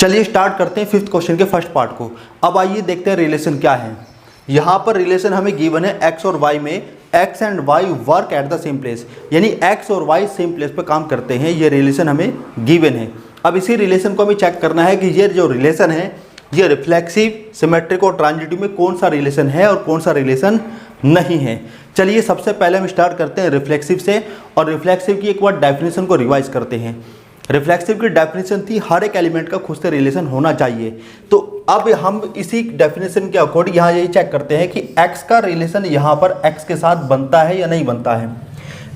चलिए स्टार्ट करते हैं फिफ्थ क्वेश्चन के फर्स्ट पार्ट को। अब आइए देखते हैं रिलेशन क्या है। यहाँ पर रिलेशन हमें गिवन है एक्स और वाई में X and Y work at the same place, यानी एक्स और वाई सेम प्लेस पर काम करते हैं, ये रिलेशन हमें गिवन है। अब इसी रिलेशन को हमें चेक करना है कि ये जो रिलेशन है ये रिफ्लेक्सिव, सिमेट्रिक और ट्रांजिटिव में कौन सा रिलेशन है और कौन सा रिलेशन नहीं है। चलिए सबसे पहले हम स्टार्ट करते हैं रिफ्लेक्सिव से, और रिफ्लेक्सिव की एक बार डेफिनेशन को रिवाइज करते हैं। रिफ्लेक्सिव की डेफिनेशन थी हर एक एलिमेंट का खुद से रिलेशन होना चाहिए। तो अब हम इसी डेफिनेशन के अकॉर्डिंग यहाँ यही चेक करते हैं कि x का रिलेशन यहाँ पर x के साथ बनता है या नहीं बनता है।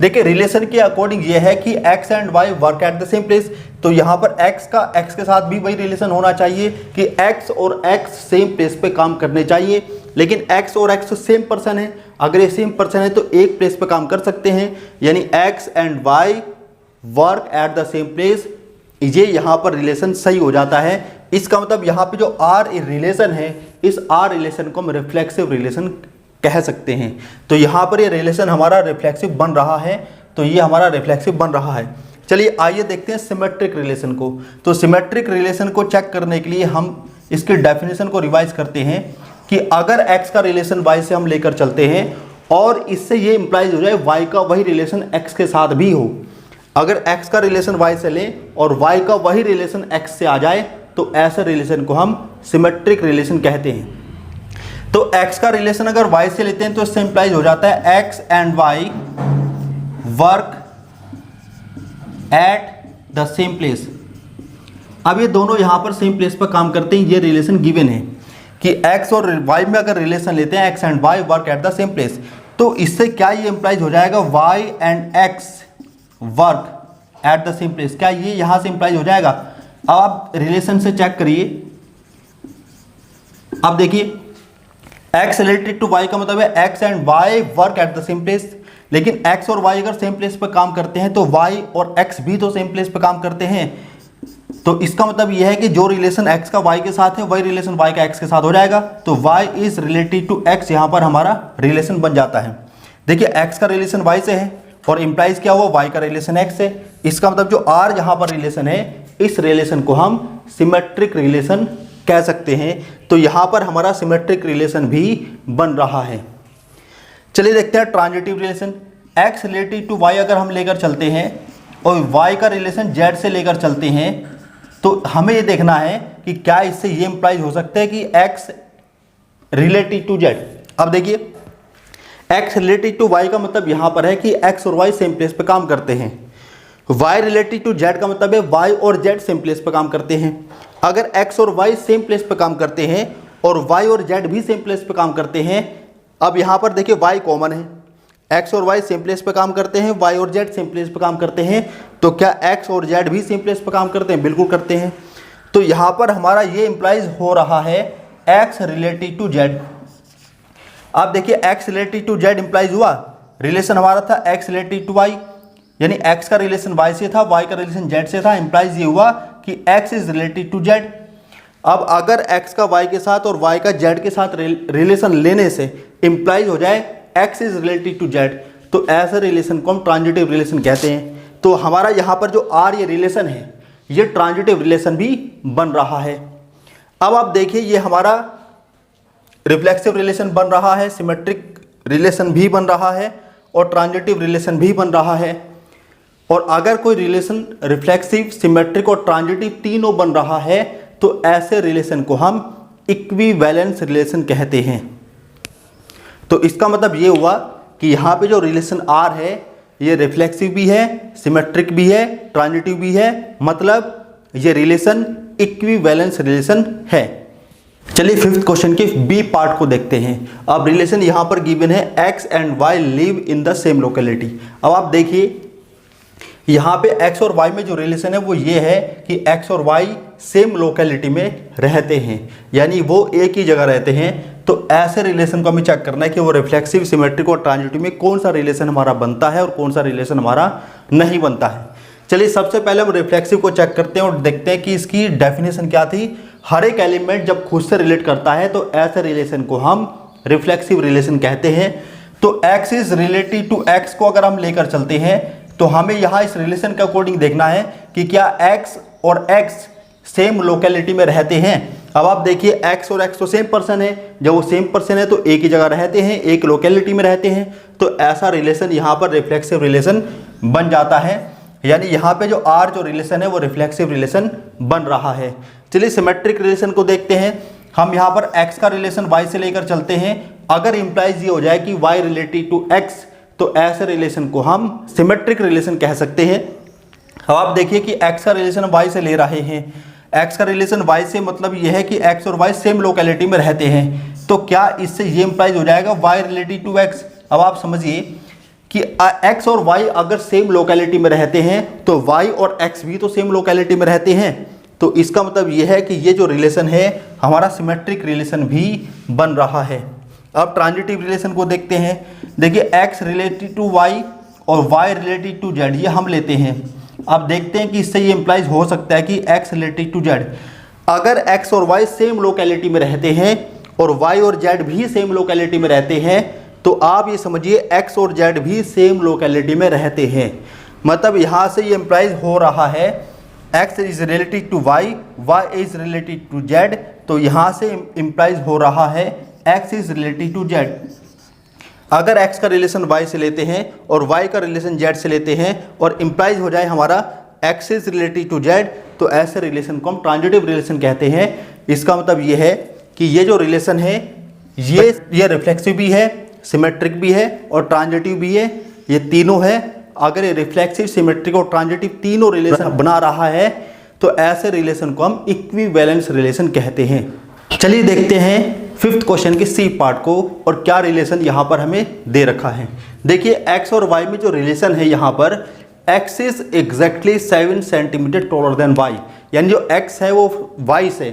देखिए रिलेशन के अकॉर्डिंग ये है कि x and y work at the same place, तो यहाँ पर x का x के साथ भी वही रिलेशन होना चाहिए कि x और x सेम प्लेस पे काम करने चाहिए। लेकिन x और x सेम पर्सन है, अगर ये सेम पर्सन है तो एक प्लेस पे काम कर सकते हैं, यानी x and y work at the same place, ये यहाँ पर रिलेशन सही हो जाता है। इसका मतलब यहाँ पे जो R रिलेशन है, इस R रिलेशन को हम रिफ्लेक्सिव रिलेशन कह सकते हैं। तो यहाँ पर ये रिलेशन हमारा रिफ्लेक्सिव बन रहा है, तो ये हमारा रिफ्लेक्सिव बन रहा है। चलिए आइए देखते हैं सिमेट्रिक रिलेशन को। तो सिमेट्रिक रिलेशन को चेक करने के लिए हम इसकी डेफिनेशन को रिवाइज करते हैं कि अगर x का रिलेशन y से हम लेकर चलते हैं और इससे ये इंप्लाइज हो जाए y का वही रिलेशन x के साथ भी हो। अगर x का रिलेशन y से लें और y का वही रिलेशन x से आ जाए तो ऐसे रिलेशन को हम सिमेट्रिक रिलेशन कहते हैं। तो x का रिलेशन अगर y से लेते हैं तो इससे इंप्लाइज हो जाता है x and y work at the same place. अब ये दोनों यहां पर सेम प्लेस पर काम करते हैं, ये रिलेशन गिवन है कि x और y में अगर रिलेशन लेते हैं x and y work at the same place, तो इससे क्या ये इंप्लाइज हो जाएगा y and x work at the same place, क्या ये यहां से इंप्लाइज हो जाएगा। अब आप रिलेशन से चेक करिए। अब देखिए x रिलेटेड टू y का मतलब है x and y work at the same place, लेकिन x और y अगर सेम प्लेस पर काम करते हैं तो y और x भी तो सेम प्लेस पर काम करते हैं। तो इसका मतलब यह है कि जो रिलेशन x का y के साथ है वही रिलेशन y का x के साथ हो जाएगा। तो y is related to x, यहां पर हमारा रिलेशन बन जाता है। देखिए x का रिलेशन y से है और इंप्लाइज क्या हुआ, y का रिलेशन x से। इसका मतलब जो r यहां पर रिलेशन है, इस रिलेशन को हम सिमेट्रिक रिलेशन कह सकते हैं। तो यहां पर हमारा सिमेट्रिक रिलेशन भी बन रहा है। चलिए देखते हैं transitive relation. x related to y अगर हम लेकर चलते हैं और y का रिलेशन z से लेकर चलते हैं, तो हमें ये देखना है कि क्या इससे ये इंप्लाइज हो सकता है कि x रिलेटेड टू z। अब देखिए x रिलेटेड टू y का मतलब यहां पर है कि x और y सेम प्लेस पे काम करते हैं। y रिलेटेड टू z का मतलब है y और z सेम प्लेस पे काम करते हैं। अगर x और y सेम प्लेस पे काम करते हैं और y और z भी सेम प्लेस पे काम करते हैं, अब यहां पर देखिए y कॉमन है, x और y सेम प्लेस पे काम करते हैं, y और z सेम प्लेस पे काम करते हैं, तो क्या x और z भी सेम प्लेस पे काम करते हैं? बिल्कुल करते हैं। तो यहां पर हमारा ये इंप्लाइज हो रहा है x रिलेटेड टू z। अब देखिए x related to z implies हुआ, रिलेशन हमारा था x रिलेटेड टू y, यानी x का रिलेशन y से था, y का रिलेशन z से था। इंप्लाइज ये हुआ कि x is related to z। अब अगर x का y के साथ और y का z के साथ रिलेशन लेने से इंप्लाइज हो जाए x is related to z, तो ऐसे रिलेशन को हम ट्रांजिटिव रिलेशन कहते हैं। तो हमारा यहाँ पर जो r ये रिलेशन है, ये ट्रांजिटिव रिलेशन भी बन रहा है। अब आप देखिए ये हमारा रिफ्लेक्सिव रिलेशन बन रहा है, सिमेट्रिक रिलेशन भी बन रहा है और ट्रांजिटिव रिलेशन भी बन रहा है। और अगर कोई रिलेशन रिफ्लेक्सिव, सिमेट्रिक और ट्रांजिटिव तीनों बन रहा है तो ऐसे रिलेशन को हम इक्विवेलेंस रिलेशन कहते हैं। तो इसका मतलब ये हुआ कि यहाँ पे जो रिलेशन R है ये रिफ्लेक्सिव भी है, सिमेट्रिक भी है, ट्रांजिटिव भी है, मतलब ये रिलेशन इक्विवेलेंस रिलेशन है। चलिए फिफ्थ क्वेश्चन के बी पार्ट को देखते हैं। अब रिलेशन यहाँ पर गिवन है x and y live in the same locality. अब आप देखिए यहाँ पे x और y में जो रिलेशन है वो ये है कि x और y सेम लोकेलिटी में रहते हैं, यानी वो एक ही जगह रहते हैं। तो ऐसे रिलेशन को हमें चेक करना है कि वो रिफ्लेक्सिव, सिमेट्रिक और ट्रांजिटिव में कौन सा रिलेशन हमारा बनता है और कौन सा रिलेशन हमारा नहीं बनता है। चलिए सबसे पहले हम रिफ्लेक्सिव को चेक करते हैं और देखते हैं कि इसकी डेफिनेशन क्या थी। हर एक एलिमेंट जब खुद से रिलेट करता है तो ऐसे रिलेशन को हम रिफ्लेक्सिव रिलेशन कहते हैं। तो x is related to x को अगर हम लेकर चलते हैं तो हमें यहाँ इस रिलेशन के अकॉर्डिंग देखना है कि क्या x और x सेम लोकेलिटी में रहते हैं। अब आप देखिए x और x तो सेम पर्सन है, जब वो सेम पर्सन है तो एक ही जगह रहते हैं, एक लोकेलिटी में रहते हैं, तो ऐसा रिलेशन यहाँ पर रिफ्लेक्सिव रिलेशन बन जाता है। यानी यहाँ पे जो R जो रिलेशन है वो रिफ्लेक्सिव रिलेशन बन रहा है। चलिए सिमेट्रिक रिलेशन को देखते हैं। हम यहाँ पर x का रिलेशन y से लेकर चलते हैं। अगर इंप्लाइज ये हो जाए कि y रिलेटेड टू x, तो ऐसे रिलेशन को हम सिमेट्रिक रिलेशन कह सकते हैं। अब आप देखिए कि x का रिलेशन y से ले रहे हैं, x का रिलेशन y से मतलब यह है कि x और y सेम लोकेलिटी में रहते हैं, तो क्या इससे ये इंप्लाइज हो जाएगा y रिलेटेड टू x। अब आप समझिए कि x और y अगर सेम लोकेलिटी में रहते हैं तो y और x भी तो सेम लोकेलिटी में रहते हैं, तो इसका मतलब यह है कि ये जो रिलेशन है हमारा सिमेट्रिक रिलेशन भी बन रहा है। अब ट्रांजिटिव रिलेशन को देखते हैं। देखिए x रिलेटेड टू y और y रिलेटेड टू z ये हम लेते हैं। अब देखते हैं कि इससे ये इंप्लाइज हो सकता है कि x रिलेटेड टू z, अगर x और y सेम लोकेलिटी में रहते हैं और y और z भी सेम लोकेलिटी में रहते हैं, तो आप ये समझिए x और z भी सेम लोकेलिटी में रहते हैं। मतलब यहाँ से ये इंप्लाइज हो रहा है x is related to y, y is related to z, तो यहाँ से इंप्लाइज हो रहा है x is related to z। अगर x का रिलेशन y से लेते हैं और y का रिलेशन z से लेते हैं और इंप्लाइज हो जाए हमारा x is related to z, तो ऐसे रिलेशन को हम ट्रांजिटिव रिलेशन कहते हैं। इसका मतलब ये है कि ये जो रिलेशन है ये रिफ्लेक्सिव भी है, सिमेट्रिक भी है और ट्रांजिटिव भी है, ये तीनों है। अगर ये रिफ्लेक्सिव, सिमेट्रिक और ट्रांजिटिव तीनों रिलेशन बना रहा है तो ऐसे रिलेशन को हम इक्विवेलेंस रिलेशन कहते हैं। चलिए देखते हैं फिफ्थ क्वेश्चन के सी पार्ट को और क्या रिलेशन यहाँ पर हमें दे रखा है। देखिए x और y में जो रिलेशन है यहाँ पर x is exactly 7 centimetre taller than y, यानी जो x है वो y से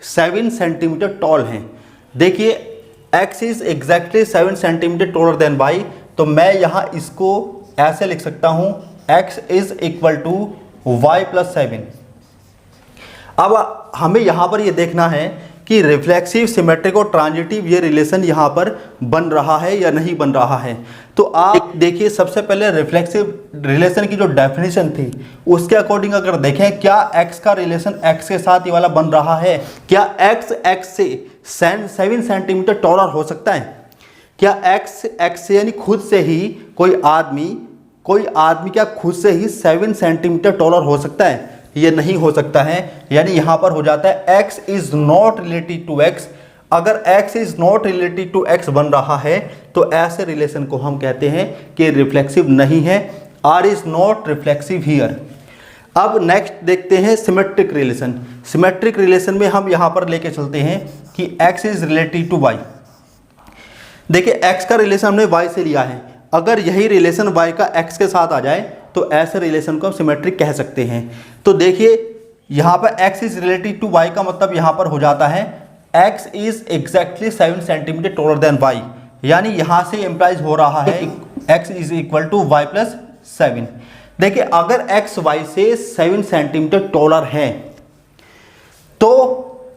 7 सेंटीमीटर टॉल है। देखिए x is exactly 7 centimetre taller than y, तो मैं यहाँ इसको ऐसे लिख सकता हूँ x is equal to y plus 7। अब हमें यहाँ पर ये देखना है कि रिफ्लेक्सिव, सिमेट्रिक और ट्रांजिटिव ये रिलेशन यहाँ पर बन रहा है या नहीं बन रहा है। तो आप देखिए सबसे पहले रिफ्लेक्सिव रिलेशन की जो डेफिनेशन थी उसके अकॉर्डिंग अगर देखें, क्या x का रिलेशन x के साथ ये वाला बन रहा है? क्या x से 7 सेंटीमीटर टॉलर हो सकता है? क्या x से यानी खुद से ही कोई आदमी क्या खुद से ही 7 सेंटीमीटर टॉलर हो सकता है? ये नहीं हो सकता है। यानी यहाँ पर हो जाता है x is not related to x। अगर x is not related to x बन रहा है तो ऐसे रिलेशन को हम कहते हैं कि रिफ्लेक्सिव नहीं है, R is not reflexive here. अब नेक्स्ट देखते हैं सिमेट्रिक रिलेशन। सिमेट्रिक रिलेशन में हम यहाँ पर लेके चलते हैं कि x is related to y। देखिए x का रिलेशन हमने y से लिया है, अगर यही रिलेशन y का x के साथ आ जाए तो ऐसे रिलेशन को हम सिमेट्रिक कह सकते हैं। तो देखिए यहाँ पर x is related to y का मतलब यहाँ पर हो जाता है x is exactly 7 centimetre taller than y, यानी यहाँ से इंप्लाइज हो रहा है x is equal to y plus 7। देखिए अगर x y से 7 सेंटीमीटर टॉलर है तो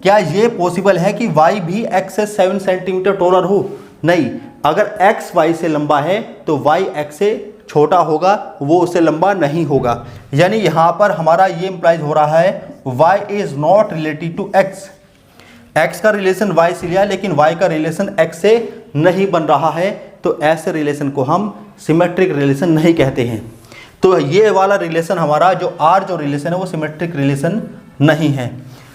क्या ये पॉसिबल है कि y भी x से 7 सेंटीमीटर टॉलर हो? नहीं, अगर x y से लंबा है तो y x से छोटा होगा, वो उससे लंबा नहीं होगा। यानी यहाँ पर हमारा ये इंप्लाइज हो रहा है y is not related to x। x का रिलेशन y से लिया लेकिन y का रिलेशन x से नहीं बन रहा है, तो ऐसे रिलेशन को हम सिमेट्रिक रिलेशन नहीं कहते हैं। तो ये वाला रिलेशन हमारा जो R जो रिलेशन है वो सिमेट्रिक रिलेशन नहीं है।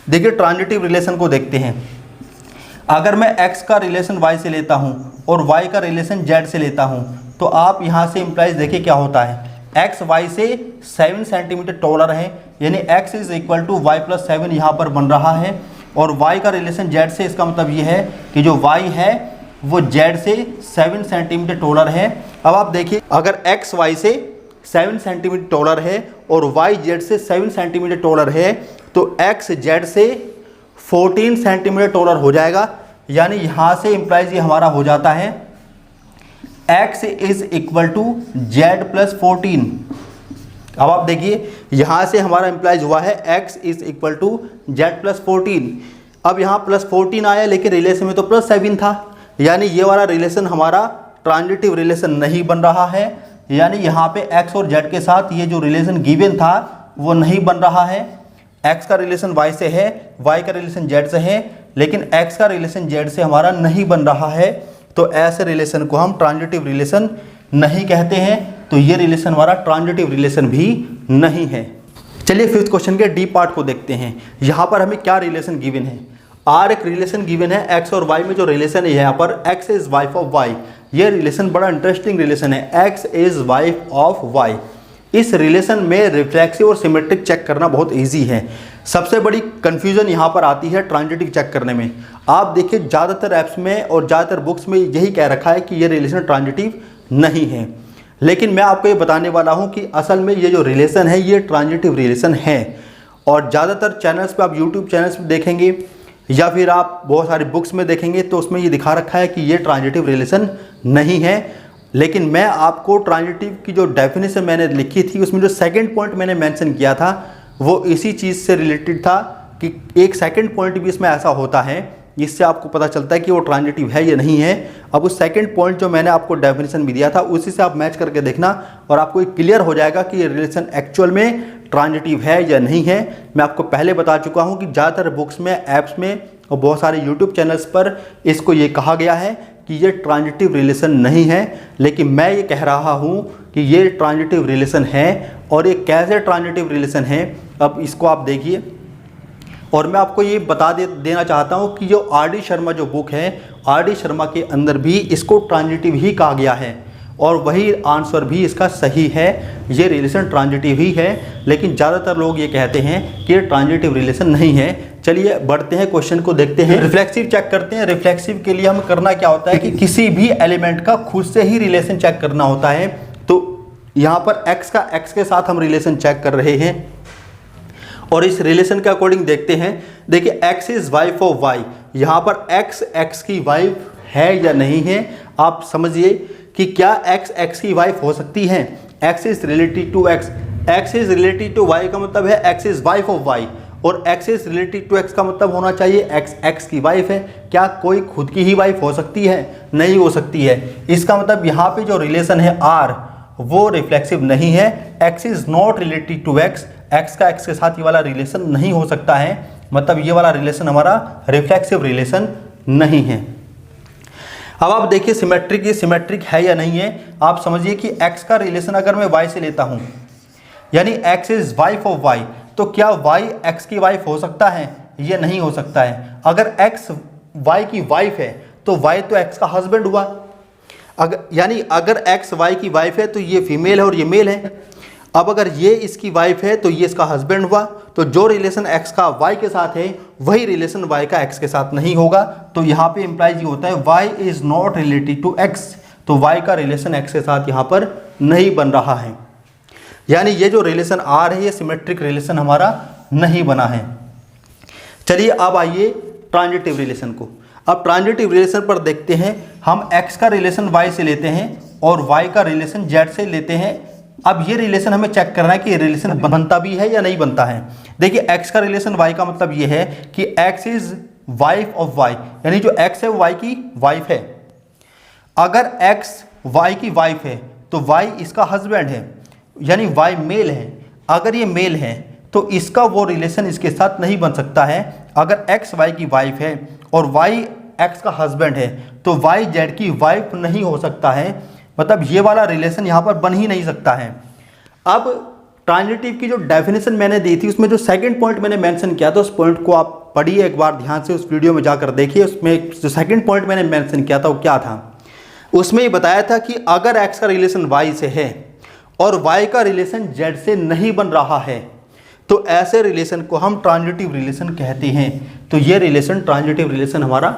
देखिए ट्रांजिटिव रिलेशन को देखते हैं। अगर मैं x का रिलेशन y से लेता हूँ और y का रिलेशन z से लेता हूँ, तो आप यहाँ से इंप्लाइज देखिए क्या होता है, x y से 7 सेंटीमीटर टॉलर है, यानी x is equal to y plus 7 यहाँ पर बन रहा है, और y का रिलेशन z से, इसका मतलब ये है कि जो y है वो z से 7 सेंटीमीटर टॉलर है। अब आप देखिए अगर x y से 7 सेंटीमीटर टॉलर है और y z से 7 सेंटीमीटर टॉलर है, तो x z से 14 सेंटीमीटर टॉलर हो जाएगा। यानी यहाँ से इंप्लाइज ये हमारा हो जाता है x is equal to z plus 14। अब आप देखिए यहाँ से हमारा इंप्लाइज हुआ है x is equal to z plus 14। अब यहाँ प्लस 14 आया लेकिन रिलेशन में तो प्लस 7 था, यानी ये वाला रिलेशन हमारा ट्रांजिटिव रिलेशन नहीं बन रहा है। यानी यहाँ पे x और z के साथ ये जो रिलेशन गिवन था वो नहीं बन रहा है। x का रिलेशन y से है, y का रिलेशन z से है, लेकिन x का रिलेशन z से हमारा नहीं बन रहा है, तो ऐसे रिलेशन को हम ट्रांजिटिव रिलेशन नहीं कहते हैं। तो ये रिलेशन हमारा ट्रांजिटिव रिलेशन भी नहीं है। चलिए फिफ्थ क्वेश्चन के डी पार्ट को देखते हैं। यहाँ पर हमें क्या रिलेशन गिवन है? आर एक रिलेशन गिवन है, एक्स और वाई में जो रिलेशन है यहाँ पर x is wife of y. ये रिलेशन बड़ा इंटरेस्टिंग रिलेशन है, x is wife of y. इस रिलेशन में रिफ्लेक्सिव और सिमेट्रिक चेक करना बहुत इजी है। सबसे बड़ी कंफ्यूजन यहाँ पर आती है ट्रांजिटिव चेक करने में। आप देखिए ज़्यादातर ऐप्स में और ज़्यादातर बुक्स में यही कह रखा है कि ये रिलेशन ट्रांजिटिव नहीं है, लेकिन मैं आपको ये बताने वाला हूँ कि असल में ये जो रिलेशन है ये ट्रांजिटिव रिलेशन है। और ज़्यादातर चैनल्स पे, आप यूट्यूब चैनल्स पे देखेंगे या फिर आप बहुत सारी बुक्स में देखेंगे तो उसमें ये दिखा रखा है कि ये ट्रांजिटिव रिलेशन नहीं है। लेकिन मैं आपको ट्रांजिटिव की जो डेफिनेशन मैंने लिखी थी उसमें जो सेकंड पॉइंट मैंने मेंशन किया था वो इसी चीज़ से रिलेटेड था कि एक सेकंड पॉइंट भी इसमें ऐसा होता है जिससे आपको पता चलता है कि वो ट्रांजिटिव है या नहीं है। अब उस सेकंड पॉइंट जो मैंने आपको डेफिनेशन भी दिया था उसी से आप मैच करके देखना और आपको क्लियर हो जाएगा कि ये रिलेशन एक्चुअल में ट्रांजिटिव है या नहीं है। मैं आपको पहले बता चुका हूँ कि ज़्यादातर बुक्स में, ऐप्स में और बहुत सारे यूट्यूब चैनल्स पर इसको ये कहा गया है कि ये ट्रांजिटिव रिलेशन नहीं है, लेकिन मैं ये कह रहा हूँ कि ये ट्रांजिटिव रिलेशन है। और ये कैसे ट्रांजिटिव रिलेशन है अब इसको आप देखिए। और मैं आपको ये बता देना चाहता हूँ कि जो आर.डी. शर्मा जो बुक है, आर.डी. शर्मा के अंदर भी इसको ट्रांजिटिव ही कहा गया है और वही आंसर भी इसका सही है। ये रिलेशन ट्रांजिटिव ही है, लेकिन ज़्यादातर लोग ये कहते हैं कि ये ट्रांजिटिव रिलेशन नहीं है। चलिए बढ़ते हैं, क्वेश्चन को देखते हैं। रिफ्लेक्सिव चेक करते हैं। रिफ्लेक्सिव के लिए हमें करना क्या होता है कि किसी भी एलिमेंट का खुद से ही रिलेशन चेक करना होता है। तो यहाँ पर x का x के साथ हम रिलेशन चेक कर रहे हैं और इस रिलेशन के अकॉर्डिंग देखते हैं। देखिए x is wife of y, यहाँ पर x की वाइफ है या नहीं है। आप समझिए कि क्या x की वाइफ हो सकती है। x is related to x is related to y का मतलब है x is wife of y, और x is related to x का मतलब होना चाहिए x की वाइफ है। क्या कोई खुद की ही वाइफ हो सकती है? नहीं हो सकती है। इसका मतलब यहाँ पे जो रिलेशन है r वो रिफ्लेक्सिव नहीं है। x is not related to x का x के साथ ये वाला रिलेशन नहीं हो सकता है, मतलब ये वाला रिलेशन हमारा रिफ्लेक्सिव रिलेशन नहीं है। अब आप देखिए सिमेट्रिक है या नहीं है। आप समझिए कि x का रिलेशन अगर मैं y से लेता हूं, यानी x is wife of y, तो क्या y x की वाइफ हो सकता है? ये नहीं हो सकता है। अगर x y की वाइफ है तो y तो x का हस्बैंड हुआ। यानी अगर x y की वाइफ है तो ये फीमेल है और ये मेल है। अब अगर ये इसकी वाइफ है तो ये इसका हस्बैंड हुआ। तो जो रिलेशन x का y के साथ है वही रिलेशन y का x के साथ नहीं होगा। तो यहाँ पे इंप्लाइज ये होता है y is not related to x, तो y का रिलेशन x के साथ यहाँ पर नहीं बन रहा है। यानी ये जो रिलेशन r है ये सिमेट्रिक रिलेशन हमारा नहीं बना है। चलिए अब आइए ट्रांजिटिव रिलेशन को। अब ट्रांजिटिव रिलेशन पर देखते हैं। हम x का रिलेशन y से लेते हैं और y का रिलेशन z से लेते हैं। अब ये रिलेशन हमें चेक करना है कि ये रिलेशन बनता भी है या नहीं बनता है। देखिए x का रिलेशन y का मतलब ये है कि x is wife of y, यानी जो x है वो y की वाइफ है। अगर x y की वाइफ है तो y इसका हस्बैंड है, यानी y मेल है। अगर ये मेल है तो इसका वो रिलेशन इसके साथ नहीं बन सकता है। अगर x y की वाइफ है और y x का हस्बैंड है तो y z की वाइफ नहीं हो सकता है, मतलब ये वाला रिलेशन यहाँ पर बन ही नहीं सकता है। अब ट्रांजिटिव की जो डेफिनेशन मैंने दी थी उसमें जो सेकंड पॉइंट मैंने मेंशन किया था उस पॉइंट को आप पढ़िए एक बार ध्यान से, उस वीडियो में जाकर देखिए। उसमें जो सेकंड पॉइंट मैंने मेंशन किया था वो क्या था, उसमें ये बताया था कि अगर x का रिलेशन y से है और y का रिलेशन z से नहीं बन रहा है तो ऐसे रिलेशन को हम ट्रांजिटिव रिलेशन कहते हैं। तो ये रिलेशन ट्रांजिटिव रिलेशन हमारा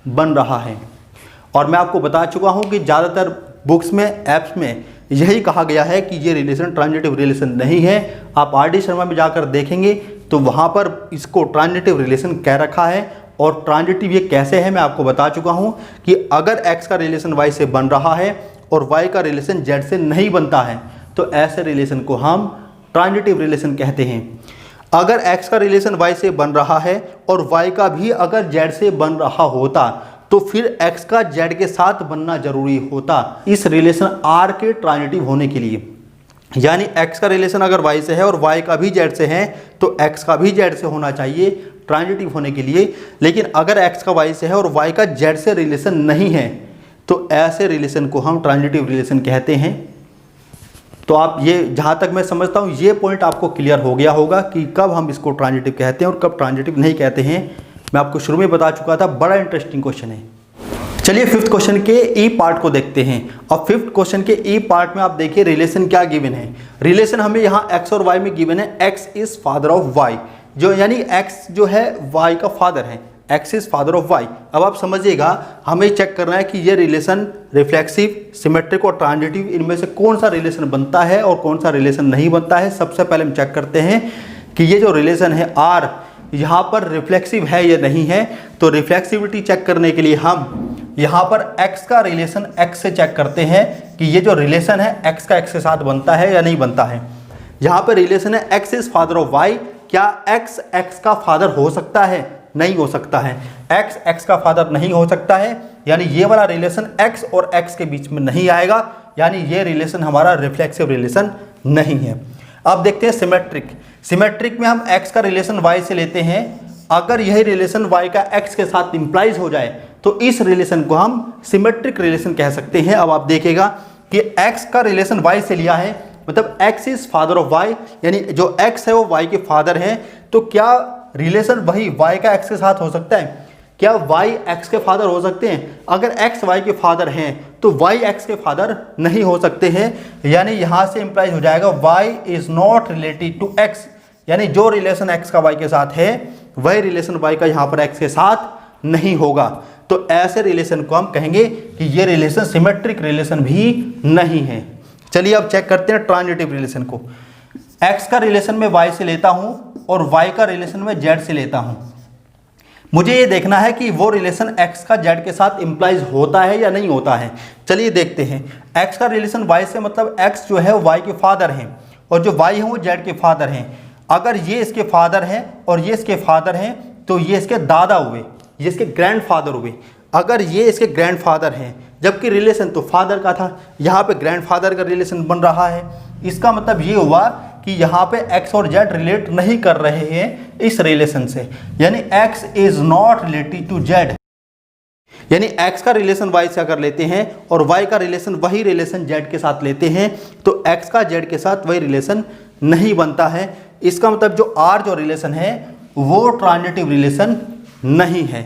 बन रहा है। और मैं आपको बता चुका हूँ कि ज़्यादातर बुक्स में, ऐप्स में यही कहा गया है कि ये रिलेशन ट्रांजिटिव रिलेशन नहीं है। आप आर.डी. शर्मा में जाकर देखेंगे तो वहाँ पर इसको ट्रांजिटिव रिलेशन कह रखा है। और ट्रांजिटिव ये कैसे है मैं आपको बता चुका हूँ कि अगर x का रिलेशन y से बन रहा है और y का रिलेशन z से नहीं बनता है तो ऐसे रिलेशन को हम ट्रांजिटिव रिलेशन कहते हैं। अगर x का रिलेशन y से बन रहा है और y का भी अगर z से बन रहा होता तो फिर x का z के साथ बनना जरूरी होता इस रिलेशन r के ट्रांजिटिव होने के लिए। यानी x का रिलेशन अगर y से है और y का भी z से है तो x का भी z से होना चाहिए ट्रांजिटिव होने के लिए। लेकिन अगर x का y से है और y का z से रिलेशन नहीं है तो ऐसे रिलेशन को हम ट्रांजिटिव रिलेशन कहते हैं। तो आप ये, जहाँ तक मैं समझता हूँ, ये पॉइंट आपको क्लियर हो गया होगा कि कब हम इसको ट्रांजिटिव कहते हैं और कब ट्रांजिटिव नहीं कहते हैं। मैं आपको शुरू में बता चुका था, बड़ा इंटरेस्टिंग क्वेश्चन है। चलिए फिफ्थ क्वेश्चन के ई पार्ट को देखते हैं। अब फिफ्थ क्वेश्चन के ई पार्ट में आप देखिए रिलेशन क्या गिवन है। रिलेशन हमें यहाँ x और y में गिवन है, x is father of y, जो यानी x जो है y का फादर है, x is father of y। अब आप समझिएगा, हमें चेक करना है कि ये रिलेशन रिफ्लेक्सिव, सिमेट्रिक और ट्रांजिटिव, इनमें से कौन सा रिलेशन बनता है और कौन सा रिलेशन नहीं बनता है। सबसे पहले हम चेक करते हैं कि ये जो रिलेशन है r यहाँ पर रिफ्लेक्सिव है या नहीं है। तो रिफ्लेक्सिविटी चेक करने के लिए हम यहाँ पर x का रिलेशन x से चेक करते हैं कि ये जो रिलेशन है x का x के साथ बनता है या नहीं बनता है। यहाँ पर रिलेशन है x is father of y, क्या x x का फादर हो सकता है? नहीं हो सकता है। x x का फादर नहीं हो सकता है, यानी ये वाला रिलेशन x और x के बीच में नहीं आएगा, यानी ये रिलेशन हमारा रिफ्लेक्सिव रिलेशन नहीं है। अब देखते हैं सिमेट्रिक। सिमेट्रिक में हम x का रिलेशन y से लेते हैं, अगर यही रिलेशन y का x के साथ इंप्लाइज हो जाए तो इस रिलेशन को हम सिमेट्रिक रिलेशन कह सकते हैं। अब आप देखिएगा कि x का रिलेशन y से लिया है, मतलब x is father of y, यानी जो x है वो y के फादर है। तो क्या रिलेशन वही y का x के साथ हो सकता है? क्या y x के फादर हो सकते हैं? अगर x y के फादर हैं तो y x के फादर नहीं हो सकते हैं, यानी यहाँ से इंप्लाइज हो जाएगा y is not related to x, यानी जो रिलेशन x का y के साथ है वही रिलेशन y का यहाँ पर x के साथ नहीं होगा। तो ऐसे रिलेशन को हम कहेंगे कि ये रिलेशन सिमेट्रिक रिलेशन भी नहीं है। चलिए अब चेक करते हैं ट्रांजिटिव रिलेशन को। x का रिलेशन में y से लेता हूँ और y का रिलेशन में z से लेता हूँ। मुझे ये देखना है कि वो रिलेशन x का z के साथ इंप्लाइज होता है या नहीं होता है। चलिए देखते हैं। x का रिलेशन y से, मतलब x जो है y के फादर हैं और जो y है वो z के फादर हैं। अगर ये इसके फादर हैं और ये इसके फादर हैं तो ये इसके दादा हुए, ये इसके ग्रैंडफादर हुए। अगर ये इसके ग्रैंडफादर हैं, जबकि रिलेशन तो फादर का था, यहाँ पे ग्रैंडफादर का रिलेशन बन रहा है, इसका मतलब ये हुआ कि यहाँ पे x और z रिलेट नहीं कर रहे हैं इस रिलेशन से, यानी x is not related to z। यानी x का रिलेशन y से अगर लेते हैं और y का रिलेशन वही रिलेशन z के साथ लेते हैं तो x का z के साथ वही रिलेशन नहीं बनता है। इसका मतलब जो r जो रिलेशन है वो ट्रांजिटिव रिलेशन नहीं है।